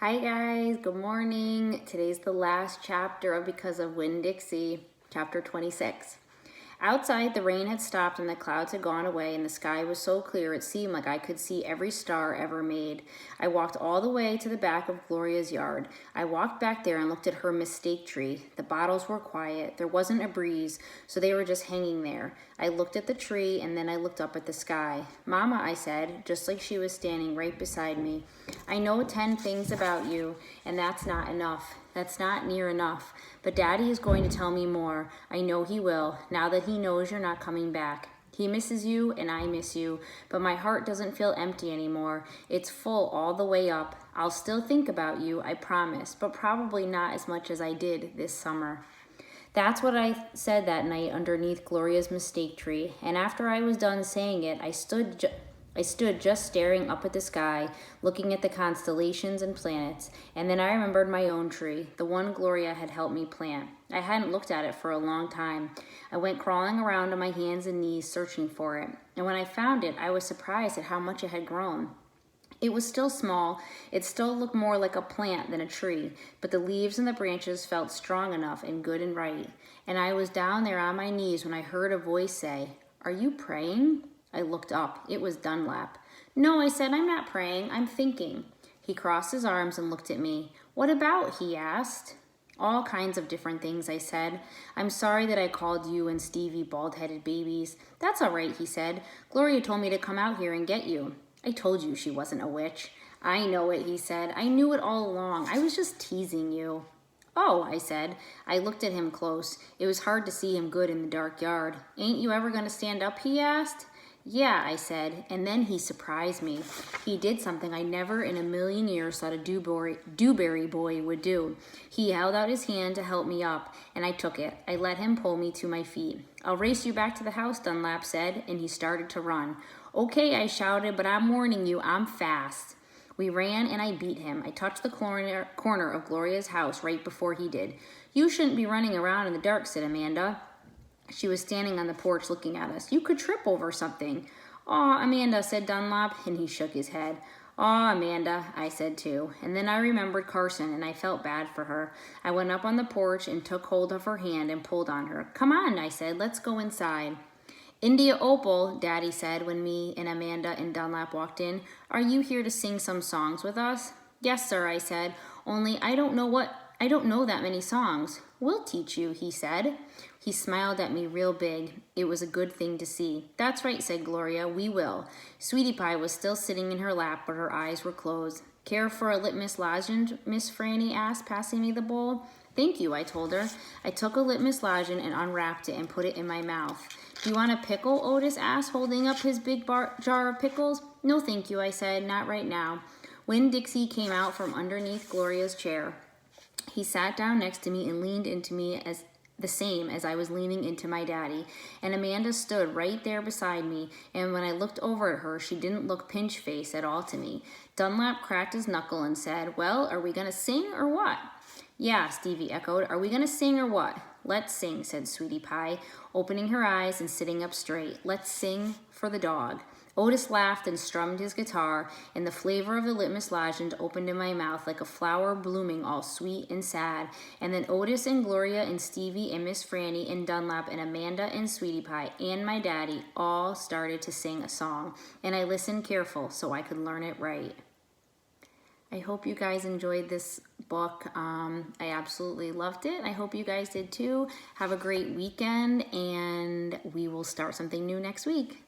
Hi guys, good morning. Today's the last chapter of Because of Winn-Dixie, chapter 26. Outside, the rain had stopped and the clouds had gone away, and the sky was so clear it seemed like I could see every star ever made. I walked all the way to the back of Gloria's yard. I walked back there and looked at her mistake tree. The bottles were quiet. There wasn't a breeze, so they were just hanging there. I looked at the tree, and then I looked up at the sky. "Mama," I said, just like she was standing right beside me, "I know 10 things about you, and that's not enough. That's not near enough. But Daddy is going to tell me more. I know he will, now that he knows you're not coming back. He misses you and I miss you, but my heart doesn't feel empty anymore. It's full all the way up. I'll still think about you, I promise, but probably not as much as I did this summer." That's what I said that night underneath Gloria's mistake tree, and after I was done saying it, I stood just staring up at the sky, looking at the constellations and planets, and then I remembered my own tree, the one Gloria had helped me plant. I hadn't looked at it for a long time. I went crawling around on my hands and knees searching for it, and when I found it, I was surprised at how much it had grown. It was still small. It still looked more like a plant than a tree, but the leaves and the branches felt strong enough and good and right. And I was down there on my knees when I heard a voice say, "Are you praying?" I looked up. It was Dunlap. "No," I said, "I'm not praying. I'm thinking." He crossed his arms and looked at me. "What about?" he asked. "All kinds of different things," I said. "I'm sorry that I called you and Stevie bald-headed babies." "That's all right," he said. "Gloria told me to come out here and get you." "I told you she wasn't a witch." "I know it," he said. "I knew it all along. I was just teasing you." "Oh," I said. I looked at him close. It was hard to see him good in the dark yard. "Ain't you ever going to stand up?" he asked. "Yeah," I said, and then he surprised me. He did something I never in a million years thought a Dewberry boy would do. He held out his hand to help me up, and I took it. I let him pull me to my feet. "I'll race you back to the house," Dunlap said, and he started to run. "Okay," I shouted, "but I'm warning you, I'm fast." We ran, and I beat him. I touched the corner of Gloria's house right before he did. "You shouldn't be running around in the dark," said Amanda. She was standing on the porch looking at us. "You could trip over something." "Aw, Amanda," said Dunlap, and he shook his head. "Aw, Amanda," I said too. And then I remembered Carson, and I felt bad for her. I went up on the porch and took hold of her hand and pulled on her. "Come on," I said, "let's go inside." "India Opal," Daddy said when me and Amanda and Dunlap walked in. "Are you here to sing some songs with us?" "Yes, sir," I said, "only I don't know that many songs." "We'll teach you," he said. He smiled at me real big. It was a good thing to see. "That's right," said Gloria, "we will." Sweetie Pie was still sitting in her lap, but her eyes were closed. "Care for a litmus lozenge?" Miss Franny asked, passing me the bowl. "Thank you," I told her. I took a litmus lozenge and unwrapped it and put it in my mouth. "Do you want a pickle?" Otis asked, holding up his big jar of pickles. "No, thank you," I said, "not right now." Winn-Dixie came out from underneath Gloria's chair. He sat down next to me and leaned into me as the same as I was leaning into my daddy. And Amanda stood right there beside me, and when I looked over at her, she didn't look pinch-faced at all to me. Dunlap cracked his knuckle and said, "Well, are we going to sing or what?" "Yeah," Stevie echoed. "Are we going to sing or what?" "Let's sing," said Sweetie Pie, opening her eyes and sitting up straight. "Let's sing for the dog." Otis laughed and strummed his guitar, and the flavor of the litmus lozenge opened in my mouth like a flower blooming all sweet and sad. And then Otis and Gloria and Stevie and Miss Franny and Dunlap and Amanda and Sweetie Pie and my daddy all started to sing a song, and I listened careful so I could learn it right. I hope you guys enjoyed this book. I absolutely loved it. I hope you guys did too. Have a great weekend, and we will start something new next week.